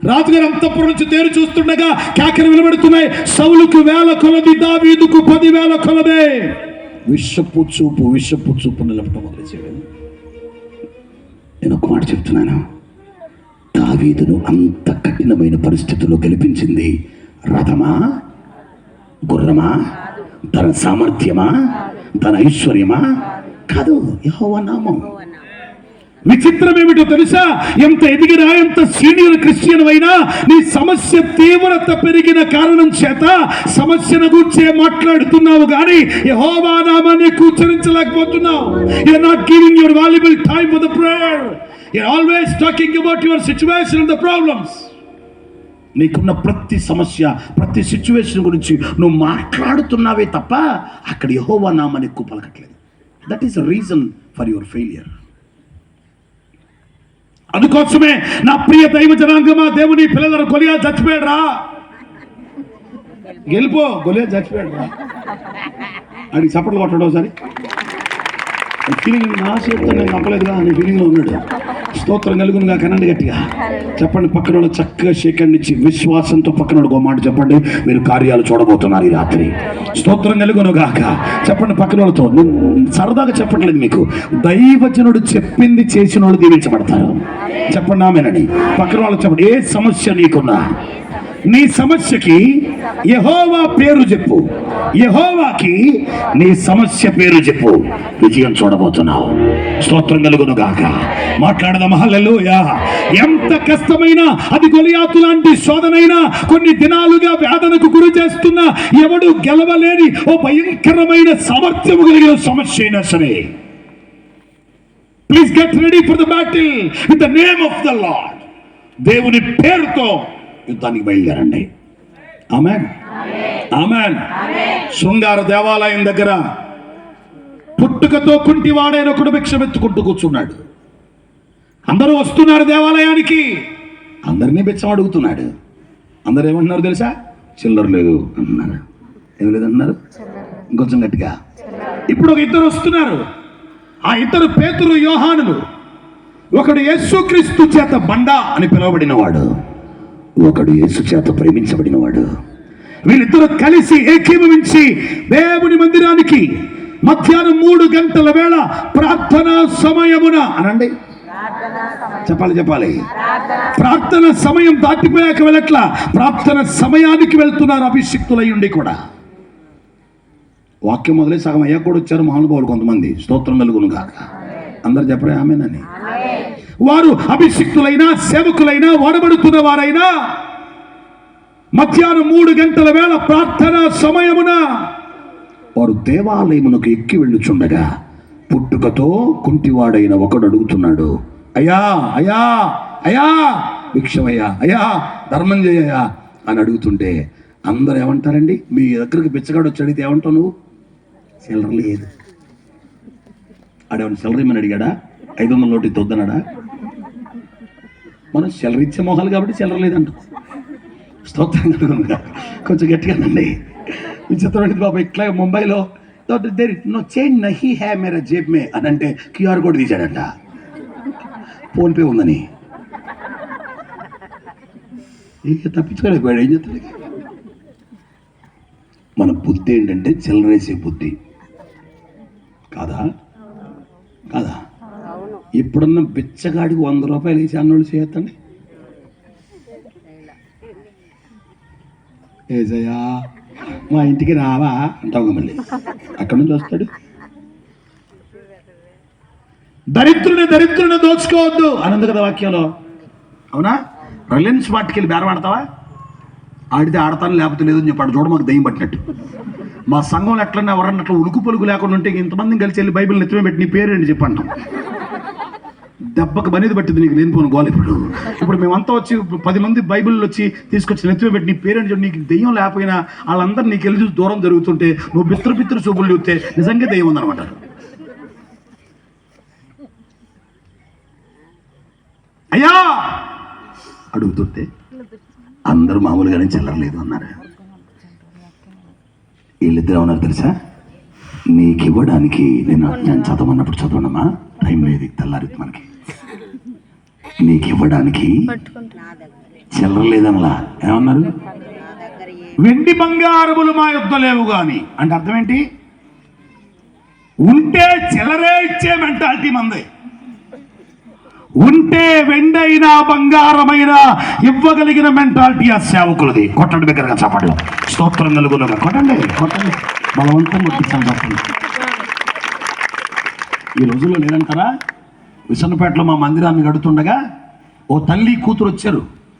రాజుగారు అంతఃపురం నుంచి తేరు చూస్తుండగా కేకలు వినబడుతున్నాయి. సౌలుకు 1000 కొలది, దావీదుకు 10,000 కొలదే. విషపు చూపు నిలబడటం మొదలుచేయడం. నేను ఒక మాట చెప్తున్నాను, దావీదును అంత కఠినమైన పరిస్థితుల్లో గెలిపించింది రథమా, గుర్రమా, తన సామర్థ్యమా, తన ఐశ్వర్యమా? కాదు, యెహోవా నామం. విచిత్రం ఏమిటో తెలుసా? ఎంత ఎదిగినా, ఎంత సీనియర్ క్రిస్టియన్ అయినా, నీ సమస్య తీవ్రత పెరిగిన కారణం చేత సమస్యను గురించి మాట్లాడుతున్నావు కానీ యెహోవా నామాన్ని ఉచ్చరించలేకపోతున్నావు. You are not giving your valuable time for the prayer. You are always talking about your situation and the problems. నీకున్న ప్రతి సమస్య, ప్రతి సిచ్యువేషన్ గురించి నువ్వు మాట్లాడుతున్నావే తప్ప అక్కడ యెహోవా నామాన్ని ఎక్కువ పలకట్లేదు. That is reason for your failure. అందుకోసమే నా ప్రియ దైవ జనాంగమా, దేవుని పిల్లల గొలియాతు చచ్చిపోయాడు రా, గెలిపో, గొలియాతు చచ్చిపోయాడు రా అని చప్పట్లు కొట్టడం. ఒకసారి ఫీలింగ్ నా చేతితో నేను నమ్మలేదుగా అని ఫీలింగ్లో ఉన్నాడు. స్తోత్రం కలుగునుగా, కనండి గట్టిగా చెప్పండి. పక్కన చక్కగా షేకండి ఇచ్చి విశ్వాసంతో పక్కన ఒక మాట చెప్పండి, మీరు కార్యాలు చూడబోతున్నారు ఈ రాత్రి. స్తోత్రం కలుగునుగాక చెప్పండి. పక్కన వాళ్ళతో సరదాగా చెప్పట్లేదు, మీకు దైవజనుడు చెప్పింది చేసిన వాళ్ళు దీవించబడతారు. చెప్పండి ఆమేనని. పక్కన వాళ్ళు చెప్పండి, ఏ సమస్య నీకున్నా నీ సమస్యకి యెహోవా పేరు చెప్పు, యెహోవాకి నీ సమస్య పేరు చెప్పు, విజయం చూడబోతున్నావు. స్తోత్రం కలుగును గాక. మాట్లాడదాం. హల్లెలూయా. ఎంత కష్టమైనా, అది గొలియాతు లాంటి శోధనైనా, కొన్ని దినాలుగా వేదనకు గురి చేస్తున్న, ఎవడు గెలవలేని ఓ భయంకరమైన సామర్థ్యము కలిగిన సమస్య అయినా సరే, please get ready for the battle with the name of the lord. దేవుని పేరుతో యుద్ధానికి బయలుదేరండి. ఆమేన్, ఆమేన్. శృంగార దేవాలయం దగ్గర పుట్టుకతో కుంటివాడైన ఒకడు భిక్షమెత్తుకుంటూ కూర్చున్నాడు. అందరూ వస్తున్నారు దేవాలయానికి, అందరినీ భిక్షం అడుగుతున్నాడు. అందరూ ఏమంటున్నారు తెలుసా? చిల్లర లేదు అంటున్నారు. ఏం లేదంటున్నారు ఇంకొంచెం గట్టిగా. ఇప్పుడు ఒక ఇద్దరు వస్తున్నారు. ఆ ఇద్దరు పేతురు, యోహానులు. ఒకడు యేసుక్రీస్తు చేత బండ అని పిలువబడినవాడు, ఒకడు యేసు చేత ప్రేమించబడినవాడు. వీళ్ళిద్దరూ కలిసి ఏకీభవించి దేవుని మందిరానికి మధ్యాహ్నం 3 గంటల వేళ ప్రార్థనా సమయమున అనండి, చెప్పాలి. ప్రార్థన సమయం దాటిపోయాక వెళ్ళట్లా, ప్రార్థన సమయానికి వెళ్తున్నారు అభిషిక్తులై ఉండి కూడా. వాక్యం మొదలై సగం అయ్యాక కూడా వచ్చారు మహానుభావులు కొంతమంది. స్తోత్రం కలుగును గాక. అందరు చెప్పరే ఆమేనని. వారు అభిషిక్తులైనా, సేవకులైనా, వాడబడుతున్న వారైనా మధ్యాహ్నం 3 గంటల వేళ ప్రార్థనా సమయమున వారు దేవాలయమునకు ఎక్కి వెళ్ళుచుండగా పుట్టుకతో కుంటివాడైన ఒకడు అడుగుతున్నాడు, అయ్యా అయ్యా అయ్యా భిక్షమయ్యా, అయ్యా ధర్మం చేయయ్యా అని అడుగుతుంటే అందరూ ఏమంటారండి? మీ దగ్గరికి బిచ్చగాడు వచ్చి అడిగితే ఏమంటావు నువ్వు? చిల్లర లేదు. ఆడేమన్నా చిల్లర ఇమ్మని అడిగాడా? 500 నోటు తొద్దన్నాడా? మనం చిల్లర ఇచ్చే మొహాలు కాబట్టి చిల్లర లేదంట. స్తోత్రం కలుగునుగా. కొంచెం గట్టిగానండి. విచిత్రమైనది బాబా. ఇట్లా ముంబైలో నో చేంజ్ నహీ హై మేరా జేబ్ మే అని అంటే క్యూఆర్ కోడ్ తీశాడంట, ఫోన్పే ఉందని. ఇక తప్పించుకోలేకపోయాడు. ఏం చెప్తాడు? మన బుద్ధి ఏంటంటే చిల్లరేసే బుద్ధి కాదా? కాదా? ఇప్పుడున్న బిచ్చగాడికి 100 రూపాయలు వేసి అన్నోళ్ళు చేయొద్దండి. ఏజయ్యా మా ఇంటికి రావా అంటావు, మళ్ళీ అక్కడి నుంచి వస్తాడు. దరిద్రుని దోచుకోవద్దు అనందు కదా వాక్యంలో. అవునా? రిలయన్స్ మార్ట్కి వెళ్ళి బేరం ఆడతావా? ఆడితే ఆడతాను, లేకపోతే లేదని చెప్పాడు. చూడ మాకు దయ్యం పట్టినట్టు. మా సంఘంలో ఎట్లన్నా ఎవరన్నా అట్లా ఉలుకు పలుకు లేకుండా ఉంటే ఇంతమందిని కలిసి వెళ్ళి బైబిల్ నెత్తిమే పెట్టి నీ పేరేంటి చెప్పంటాం. దెబ్బకు బనేది పట్టింది నీకు లేనిపోను గోల. ఇప్పుడు మేమంతా వచ్చి 10 మంది బైబిల్ వచ్చి తీసుకొచ్చి నెత్తిమే పెట్టి నీ పేరేంటి చెప్పి, నీకు దెయ్యం లేకపోయినా వాళ్ళందరూ నీకు వెళ్ళి చూసి దూరం జరుగుతుంటే నువ్వు బిత్ర చూపులు చూస్తే నిజంగా దెయ్యం ఉందన్నమాట. అయ్యా అడుగుతుంటే అందరూ మామూలుగానే చిల్లరలేదు అన్నారు. వీళ్ళిద్దరు ఏమన్నారు తెలుసా? నీకు ఇవ్వడానికి నేను చదవన్నప్పుడు చదవనమ్మా, టైం లేదు, తెల్లారి మనకి నీకు ఇవ్వడానికి చిల్లర లేదనలా. ఏమన్నారు? వెండి బంగారములు మా యొద్ద లేవు గాని అంటే అర్థం ఏంటి? ఉంటే చిల్లరే ఇచ్చే మెంటాలిటీ మంది. ఉంటే వెండైనా బంగారమైనా ఇవ్వగలిగిన మెంటాలిటీ ఆ సేవకులది. కొట్టండి దగ్గరగా చప్పట్లు. స్తోత్రం కలుగునుగా. కొట్టండి కొట్టండి, బలవంతం కొట్టించాలి చెప్పండి. ఈ రోజుల్లో లేదంటారా? విసన్నపేటలో మా మందిరాన్ని గడుతుండగా ఓ తల్లి కూతురు వచ్చారు.